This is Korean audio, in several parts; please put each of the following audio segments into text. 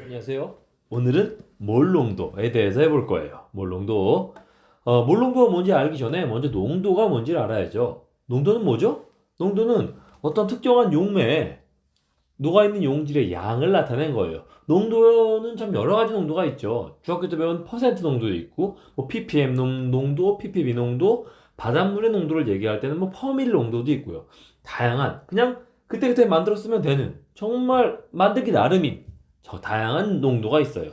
안녕하세요. 오늘은 몰농도에 대해서 해볼 거예요. 몰농도. 몰농도가 뭔지 알기 전에 먼저 농도가 뭔지를 알아야죠. 농도는 뭐죠? 농도는 어떤 특정한 용매에 녹아있는 용질의 양을 나타낸 거예요. 농도는 참 여러 가지 농도가 있죠. 중학교 때 배운 퍼센트 농도도 있고, 뭐 ppm 농도, ppb 농도, 바닷물의 농도를 얘기할 때는 뭐 퍼밀 농도도 있고요. 다양한, 그냥 그때그때 만들어 쓰면 되는, 정말 만들기 나름인 저 다양한 농도가 있어요.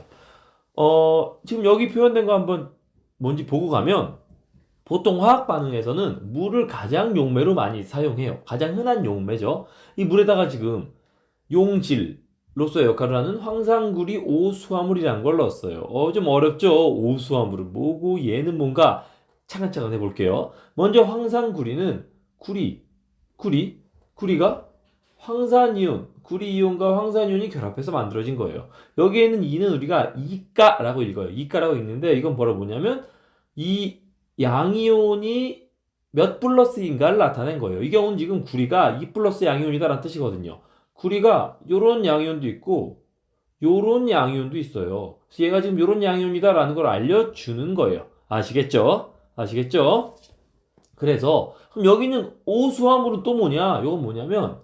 지금 여기 표현된 거 한번 뭔지 보고 가면, 보통 화학 반응에서는 물을 가장 용매로 많이 사용해요. 가장 흔한 용매죠. 이 물에다가 지금 용질로서의 역할을 하는 황산구리 오수화물이라는 걸 넣었어요. 좀 어렵죠? 오수화물은 뭐고 얘는 뭔가 차근차근 해볼게요. 먼저 황산구리는 구리가 황산이온, 구리이온과 황산이온이 결합해서 만들어진 거예요. 여기에는 이는 우리가 이가라고 읽어요. 이가라고 읽는데 이건 뭐냐면 이 양이온이 몇 플러스인가를 나타낸 거예요. 이 경우는 지금 구리가 2 플러스 양이온이다라는 뜻이거든요. 구리가 요런 양이온도 있고 요런 양이온도 있어요. 그래서 얘가 지금 요런 양이온이다라는 걸 알려주는 거예요. 아시겠죠? 아시겠죠? 그래서 그럼 여기 있는 오수화물은 또 뭐냐? 요건 뭐냐면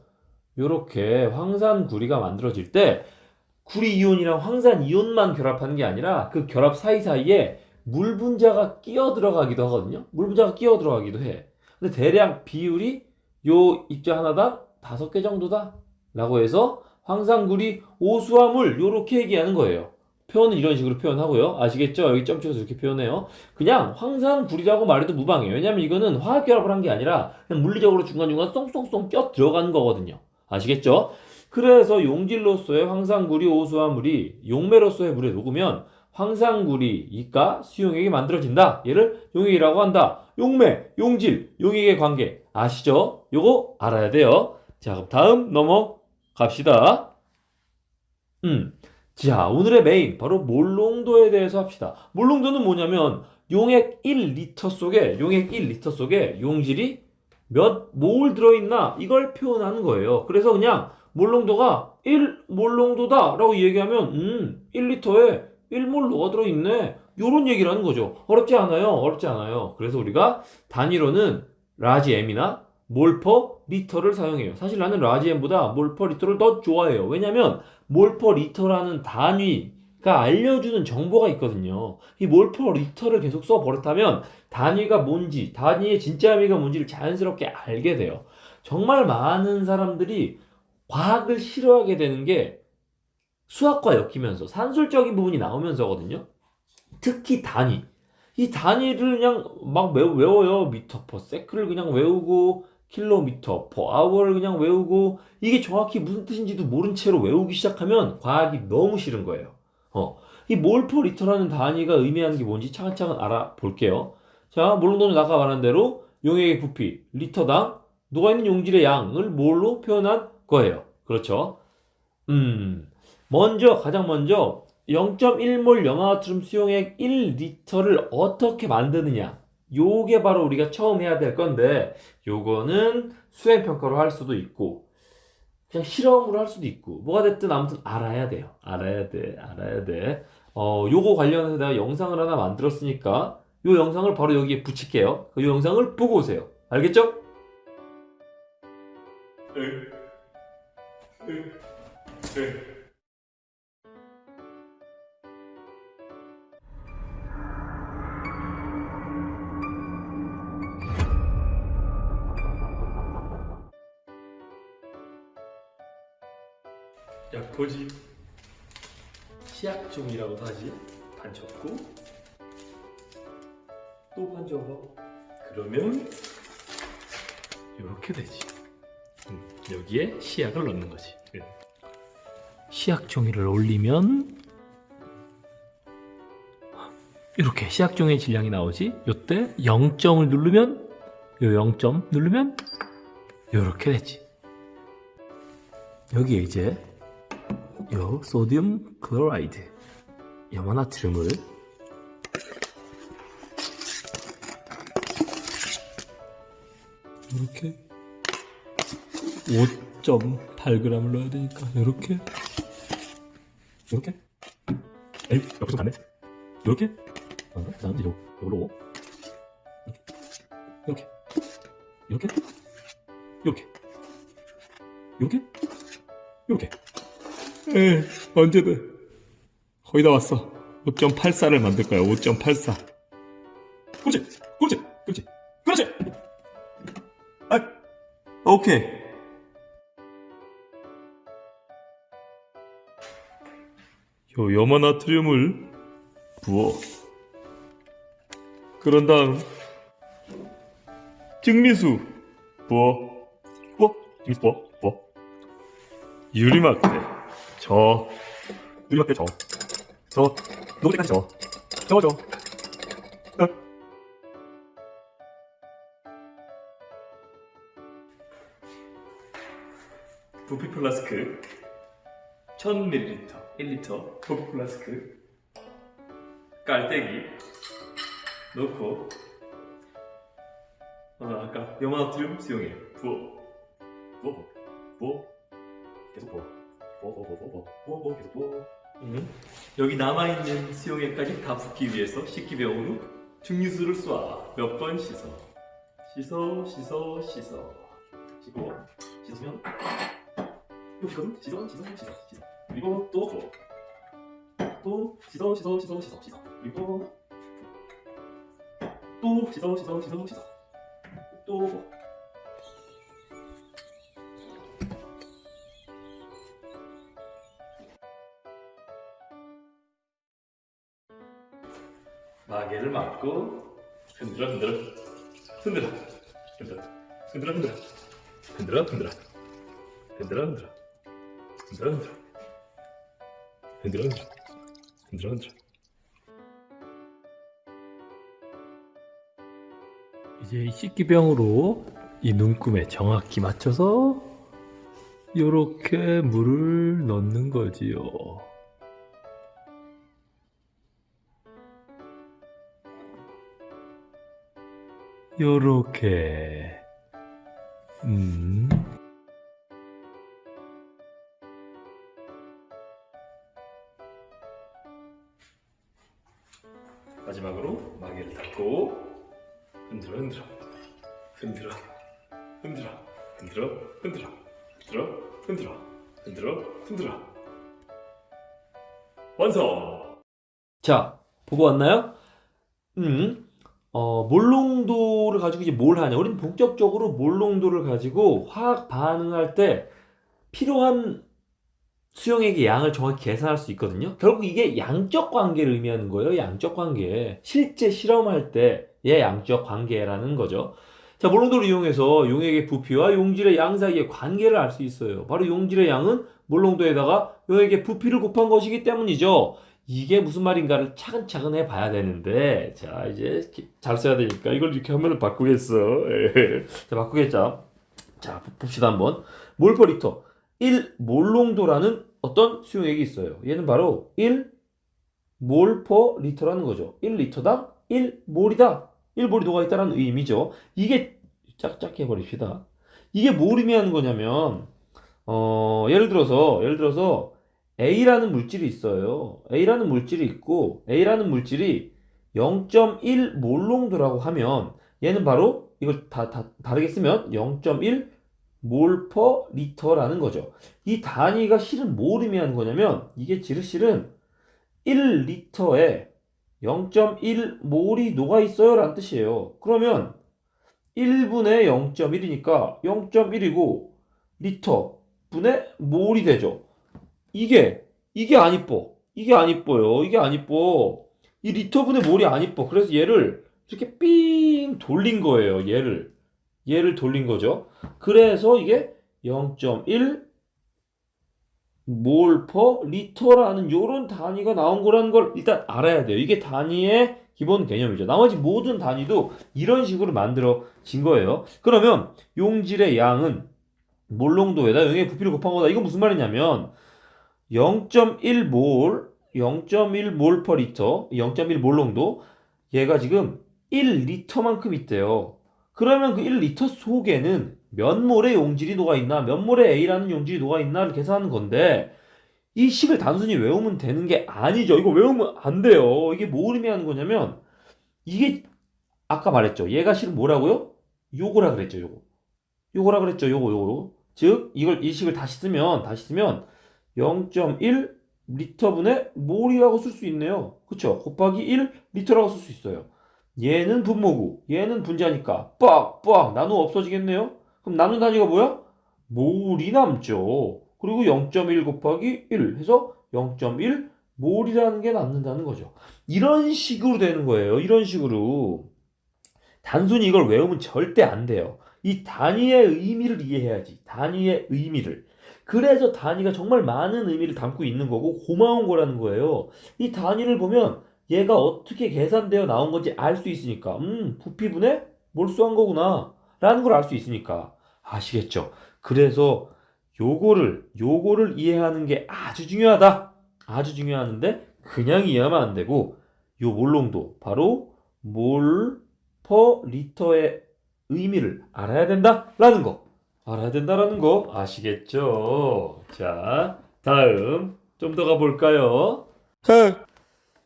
요렇게 황산구리가 만들어질 때 구리이온이랑 황산이온만 결합하는 게 아니라 그 결합 사이사이에 물 분자가 끼어 들어가기도 하거든요. 물 분자가 끼어 들어가기도 해. 근데 대략 비율이 요 입자 하나당 5개 정도다 라고 해서 황산구리 오수화물 요렇게 얘기하는 거예요. 표현은 이런 식으로 표현하고요. 아시겠죠? 여기 점 찍어서 이렇게 표현해요. 그냥 황산구리라고 말해도 무방해요. 왜냐면 이거는 화학결합을 한 게 아니라 그냥 물리적으로 중간중간 쏙쏙쏙 껴 들어가는 거거든요. 아시겠죠? 그래서 용질로서의 황산구리 오수화물이 용매로서의 물에 녹으면 황산구리 이가 수용액이 만들어진다. 얘를 용액이라고 한다. 용매, 용질, 용액의 관계 아시죠? 요거 알아야 돼요. 자, 그럼 다음 넘어갑시다. 자, 오늘의 메인 바로 몰농도에 대해서 합시다. 몰농도는 뭐냐면 용액 1리터 속에 용질이 몇 몰 들어있나 이걸 표현하는 거예요. 그래서 그냥 몰농도가 1몰농도다 라고 얘기하면 1리터에 1몰 녹아 들어있네 요런 얘기를 하는 거죠. 어렵지 않아요. 어렵지 않아요. 그래서 우리가 단위로는 라지 m이나 몰 퍼 리터를 사용해요. 사실 나는 라지 m보다 몰 퍼 리터를 더 좋아해요. 왜냐면 몰 퍼 리터라는 단위가 알려주는 정보가 있거든요. 이 몰 퍼 리터를 계속 써 버릇하면 단위가 뭔지, 단위의 진짜 의미가 뭔지를 자연스럽게 알게 돼요. 정말 많은 사람들이 과학을 싫어하게 되는 게 수학과 엮이면서 산술적인 부분이 나오면서거든요. 특히 단위. 이 단위를 그냥 막 외워요. 미터 퍼 세크를 그냥 외우고 킬로미터 퍼 아워를 그냥 외우고 이게 정확히 무슨 뜻인지도 모른 채로 외우기 시작하면 과학이 너무 싫은 거예요. 이 몰 퍼 리터라는 단위가 의미하는 게 뭔지 차근차근 알아볼게요. 자, 몰농도는 아까 말한 대로 용액의 부피 리터당 녹아있는 용질의 양을 몰로 표현한 거예요. 그렇죠? 가장 먼저 0.1몰 염화나트륨 수용액 1리터를 어떻게 만드느냐. 요게 바로 우리가 처음 해야 될 건데, 요거는 수행평가로 할 수도 있고, 그냥 실험으로 할 수도 있고, 뭐가 됐든 아무튼 알아야 돼요. 알아야 돼. 요거 관련해서 내가 영상을 하나 만들었으니까, 요 영상을 바로 여기에 붙일게요. 그 영상을 보고 오세요. 알겠죠? 네. 약포지 시약종이라고도 하지. 반 접고 또 반 접어. 그러면 이렇게 되지. 여기에 시약을 넣는 거지. 시약 종이를 올리면 이렇게 시약 종이의 질량이 나오지. 요때 0점을 누르면 요 0점 누르면 이렇게 되지. 여기에 이제 요 소듐 클로라이드 염화나트륨을 이렇게 5.8g을 넣어야 되니까 이렇게 이렇게? 에이, 옆에 좀 갔네. 이렇게? 이상한데, 요걸로. 이렇게. 이렇게? 이렇게. 이렇게? 이렇게. 에이, 언제든. 거의 다 왔어. 5.84를 만들 거야, 5.84. 그렇지! 그렇지! 그렇지! 그렇지! 아, 오케이. 요 염화나트륨을 부어. 그런 다음 증류수 부어. 증류수 부어. 유리막대 저. 유리막대 저. 녹을 때까지 저. 부피 플라스크 1000ml 1리터 부피 플라스크 깔때기 넣고 아까 염화나트륨 수용해. 부어. 계속 부어. 계속 부어. 여기 남아있는 수용액까지 다 붓기 위해서 식기병으로 증류수를 쏴. 몇 번 씻어. 씻고 씻으면 여기거든? 씻어. 그리고 또 부어. 또 씻어. 그리고 또 씻어. 또 부어. 마개를 막고 흔들어. 이제 식기병으로 이 눈금에 정확히 맞춰서 요렇게 물을 넣는 거지요. 요렇게. 마지막으로 마개를 닫고 흔들어. 완성! 자, 보고 왔나요? 몰농도를 가지고 이제 뭘 하냐? 우리는 본격적으로 몰농도를 가지고 화학 반응할 때 필요한 수용액의 양을 정확히 계산할 수 있거든요. 결국 이게 양적 관계를 의미하는 거예요. 양적 관계. 실제 실험할 때의 양적 관계라는 거죠. 자, 몰농도를 이용해서 용액의 부피와 용질의 양 사이의 관계를 알 수 있어요. 바로 용질의 양은 몰농도에다가 용액의 부피를 곱한 것이기 때문이죠. 이게 무슨 말인가를 차근차근 해봐야 되는데, 자, 이제 잘 써야 되니까 이걸 이렇게 하면 바꾸겠어. 자, 바꾸겠자. 자, 봅시다 한번. 몰퍼리터 1 몰농도라는 어떤 수용액이 있어요. 얘는 바로 1 몰퍼 리터라는 거죠. 1리터당 1몰이다. 1몰이 녹아있다는 의미죠. 이게 짝짝 해버립시다. 이게 뭘 의미하는 거냐면 예를 들어서 A라는 물질이 있어요. A라는 물질이 있고 A라는 물질이 0.1 몰농도라고 하면 얘는 바로 이걸 다르게 쓰면 0.1 몰 퍼 리터라는 거죠. 이 단위가 실은 뭘 의미하는 거냐면 이게 실은 1리터에 0.1 몰이 녹아 있어요 라는 뜻이에요. 그러면 1분의 0.1이니까 0.1이고 리터 분의 몰이 되죠. 이게 안 이뻐. 이게 안 이뻐요. 이게 안 이뻐. 이 리터분의 몰이 안 이뻐. 그래서 얘를 이렇게 삥 돌린 거예요. 얘를 돌린 거죠. 그래서 이게 0.1 몰 퍼 리터라는 요런 단위가 나온 거라는 걸 일단 알아야 돼요. 이게 단위의 기본 개념이죠. 나머지 모든 단위도 이런 식으로 만들어진 거예요. 그러면 용질의 양은 몰농도에다 용의 부피를 곱한 거다. 이건 무슨 말이냐면 0.1 몰 퍼 리터, 0.1 몰농도 얘가 지금 1리터만큼 있대요. 그러면 그 1리터 속에는 몇 몰의 용질이 녹아있나, 몇 몰의 A라는 용질이 녹아있나를 계산하는 건데 이 식을 단순히 외우면 되는 게 아니죠. 이거 외우면 안 돼요. 이게 뭘 의미하는 거냐면 이게 아까 말했죠. 얘가 식 뭐라고요? 요거라 그랬죠. 요거라 그랬죠. 요거. 즉 이 식을 다시 쓰면 0.1 리터분의 몰이라고 쓸 수 있네요. 그쵸? 곱하기 1 리터라고 쓸 수 있어요. 얘는 분모고 얘는 분자니까 빡 나누어 없어지겠네요. 그럼 나눈 단위가 뭐야? 몰이 남죠. 그리고 0.1 곱하기 1 해서 0.1 몰이라는 게 남는다는 거죠. 이런 식으로 되는 거예요. 이런 식으로. 단순히 이걸 외우면 절대 안 돼요. 이 단위의 의미를 이해해야지. 단위의 의미를. 그래서 단위가 정말 많은 의미를 담고 있는 거고 고마운 거라는 거예요. 이 단위를 보면 얘가 어떻게 계산되어 나온 건지 알 수 있으니까 부피분에 몰수한 거구나 라는 걸 알 수 있으니까 아시겠죠? 그래서 요거를 이해하는 게 아주 중요하다. 아주 중요한데 그냥 이해하면 안 되고 요 몰농도 바로 몰 퍼 리터의 의미를 알아야 된다라는 거. 알아야 된다라는 거 아시겠죠? 자, 다음 좀 더 가볼까요?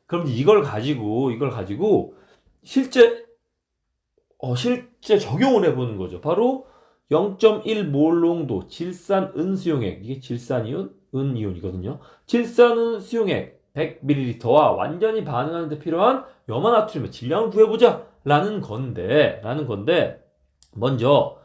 그럼 이걸 가지고 실제 적용을 해보는 거죠. 바로 0.1 몰농도 질산 은수용액, 이게 질산이온, 은이온이거든요. 질산은 수용액 100ml와 완전히 반응하는 데 필요한 염화나트륨의 질량을 구해보자 라는 건데 먼저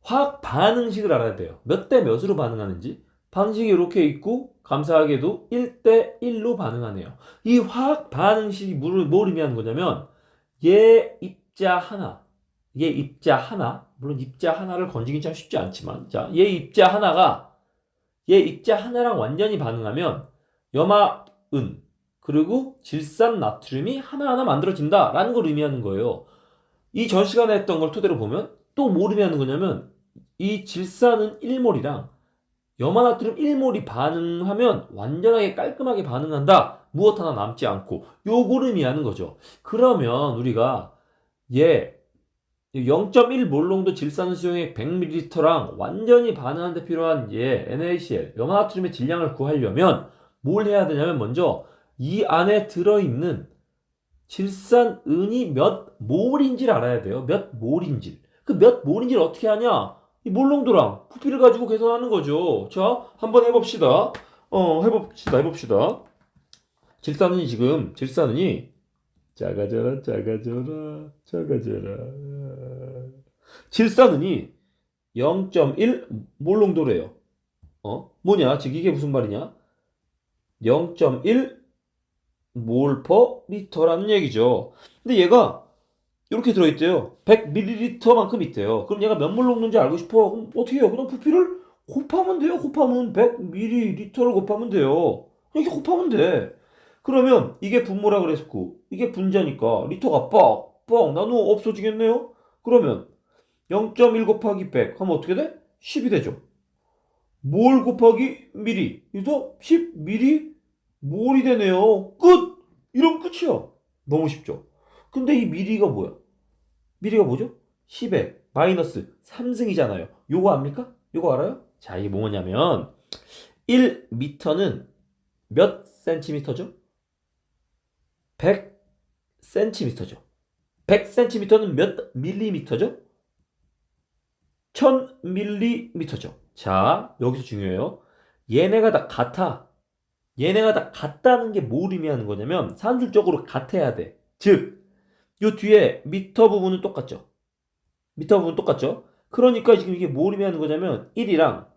화학 반응식을 알아야 돼요. 몇 대 몇으로 반응하는지. 반응식이 이렇게 있고 감사하게도 1대 1로 반응하네요. 이 화학 반응식이 뭘 의미하는 거냐면 얘 입자 하나, 물론 입자 하나를 건지긴 참 쉽지 않지만 자, 얘 입자 하나랑 완전히 반응하면 염화은 그리고 질산 나트륨이 하나하나 만들어진다라는 걸 의미하는 거예요. 이 전 시간에 했던 걸 토대로 보면 또 뭘 의미하는 거냐면 이 질산은 1몰이랑 염화나트륨 1몰이 반응하면 완전하게 깔끔하게 반응한다. 무엇 하나 남지 않고 요걸 의미하는 거죠. 그러면 우리가 얘 0.1 몰농도 질산 수용액 100ml랑 완전히 반응하는 데 필요한 얘 NaCl 염화나트륨의 질량을 구하려면 뭘 해야 되냐면 먼저 이 안에 들어있는 질산은이 몇 몰인지를 알아야 돼요. 몇 몰인지. 그 몇 몰인지를 어떻게 하냐? 이 몰농도랑 부피를 가지고 계산하는 거죠. 자, 한번 해봅시다. 해봅시다. 질산은이 작아져라. 질산은이 0.1 몰농도래요. 뭐냐? 즉 이게 무슨 말이냐? 0.1 몰 퍼 리터라는 얘기죠. 근데 얘가 이렇게 들어있대요. 100ml만큼 있대요. 그럼 얘가 몇 몰 녹는지 알고 싶어? 그럼 어떻게 해요? 그냥 부피를 곱하면 돼요. 100ml를 곱하면 돼요. 이렇게 곱하면 돼. 그러면 이게 분모라 그랬고 이게 분자니까 리터가 빡 나누어 없어지겠네요. 그러면 0.1 곱하기 100 하면 어떻게 돼? 10이 되죠. 몰 곱하기 미리 그래서 10ml 몰이 되네요. 끝! 이러면 끝이야. 너무 쉽죠? 근데 이 미리가 뭐야? 미리가 뭐죠? 10의 마이너스 3승이잖아요. 요거 압니까? 요거 알아요? 자, 이게 뭐냐면 1m는 몇 센티미터죠? 100cm죠. 100cm는 몇 밀리미터죠? 1000밀리미터죠. 자, 여기서 중요해요. 얘네가 다 같아. 얘네가 다 같다는 게 뭘 의미하는 거냐면 산술적으로 같아야 돼. 즉, 요 뒤에 미터 부분은 똑같죠. 그러니까 지금 이게 뭘 의미하는 거냐면 1이랑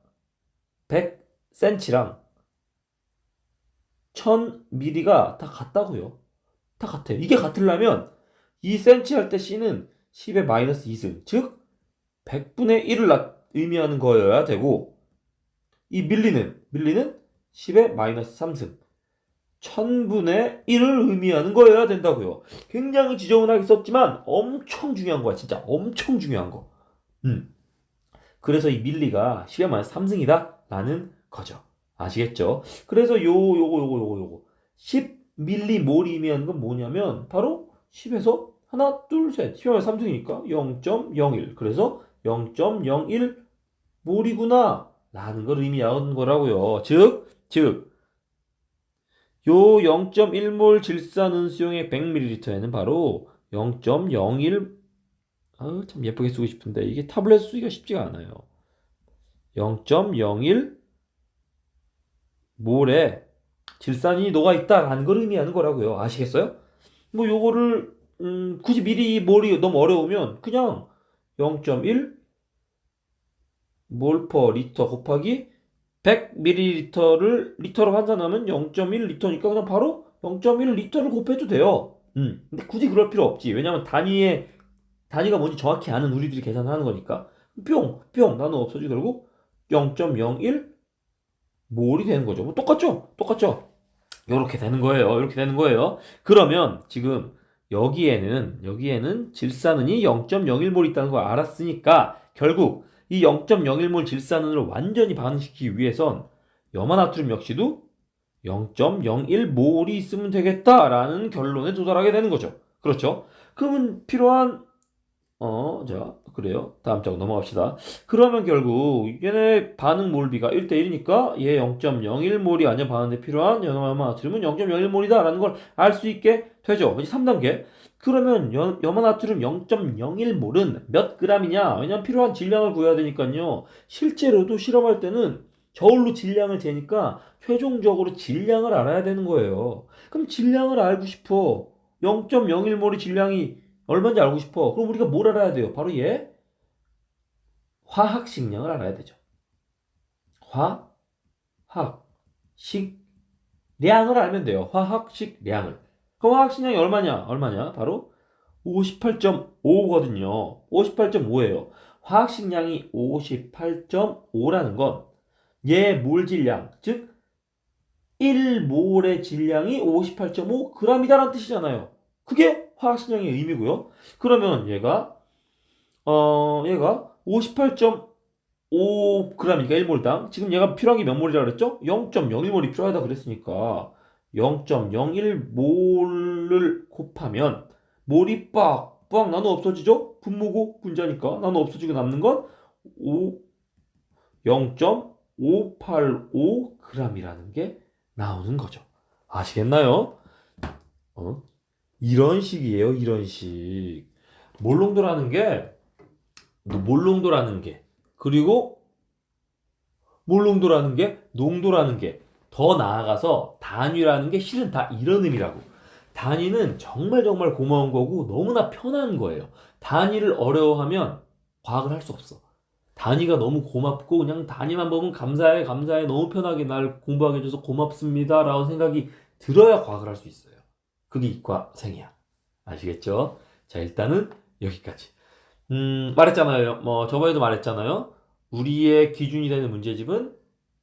100cm랑 1000ml가 다 같다고요. 다 같아요. 이게 같으려면 2cm 할 때 C는 10의 마이너스 2승, 즉 100분의 1을 의미하는 거여야 되고 이 밀리는 10의 마이너스 3승 1000분의 1을 의미하는 거여야 된다고요. 굉장히 지저분하게 썼지만 엄청 중요한 거야. 진짜 엄청 중요한 거. 그래서 이 밀리가 10의 마이너스 3승이다 라는 거죠. 아시겠죠? 그래서 요거 10밀리몰이 의미하는 건 뭐냐면 바로 10에서 하나 둘 셋 10의 마이너스 3승이니까 0.01 그래서 0.01 몰이구나 라는 걸 의미하는 거라고요. 즉 요 0.1몰 질산은 수용액 100ml에는 바로 0.01, 참 예쁘게 쓰고 싶은데 이게 타블렛 쓰기가 쉽지가 않아요. 0.01 몰에 질산이 녹아있다라는 걸 의미하는 거라고요. 아시겠어요? 뭐 요거를 굳이 미리 몰이 너무 어려우면 그냥 0.1 몰 퍼 리터 곱하기 100ml를 리터로 환산하면 0.1리터니까 그냥 바로 0.1리터를 곱해도 돼요. 근데 굳이 그럴 필요 없지. 왜냐면 단위가 뭔지 정확히 아는 우리들이 계산하는 거니까. 뿅 나누어 없어지고 결국 0.01 몰이 되는 거죠. 뭐 똑같죠? 요렇게 되는 거예요. 이렇게 되는 거예요. 그러면 지금 여기에는 질산은이 0.01몰 있다는 걸 알았으니까 결국 이 0.01몰 질산은을 완전히 반응시키기 위해선 염화나트륨 역시도 0.01몰이 있으면 되겠다라는 결론에 도달하게 되는 거죠. 그렇죠? 그러면 필요한 자, 그래요. 다음 장 넘어갑시다. 그러면 결국 얘네 반응 몰비가 1대1이니까 얘 0.01몰이 아니야 반응에 필요한 염화나트륨은 0.01몰이다 라는 걸 알 수 있게 되죠. 이제 3단계. 그러면 염화나트륨 0.01몰은 몇 g이냐? 왜냐면 필요한 질량을 구해야 되니까요. 실제로도 실험할 때는 저울로 질량을 재니까 최종적으로 질량을 알아야 되는 거예요. 그럼 질량을 알고 싶어. 0.01몰의 질량이 얼마인지 알고 싶어. 그럼 우리가 뭘 알아야 돼요? 바로 얘 화학식량을 알아야 되죠. 화학식량을 알면 돼요. 화학식량을. 그럼 화학식량이 얼마냐? 바로 58.5거든요. 58.5예요. 화학식량이 58.5라는 건 얘 몰 질량, 즉 1몰의 질량이 58.5g이다라는 뜻이잖아요. 그게 화학식량의 의미고요. 그러면 얘가 58.5g이니까 1몰당. 지금 얘가 필요한 게 몇 몰이라고 그랬죠? 0.01몰이 필요하다 그랬으니까 0.01몰을 곱하면 몰이 빡빡 나눠 없어지죠? 분모고 분자니까 나눠 없어지고 남는 건 0.585g이라는 게 나오는 거죠. 아시겠나요? 이런 식이에요, 이런 식. 몰농도라는 게, 그리고 몰농도라는 게, 농도라는 게, 더 나아가서 단위라는 게 실은 다 이런 의미라고. 단위는 정말 정말 고마운 거고 너무나 편한 거예요. 단위를 어려워하면 과학을 할 수 없어. 단위가 너무 고맙고 그냥 단위만 보면 감사해 너무 편하게 날 공부하게 해줘서 고맙습니다 라고 생각이 들어야 과학을 할 수 있어요. 그게 이과생이야. 아시겠죠? 자, 일단은 여기까지. 말했잖아요. 저번에도 말했잖아요. 우리의 기준이 되는 문제집은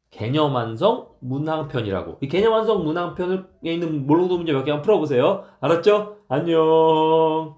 개념완성 문항편이라고. 이 개념완성 문항편에 있는 몰롱도 문제 몇 개만 풀어보세요. 알았죠? 안녕.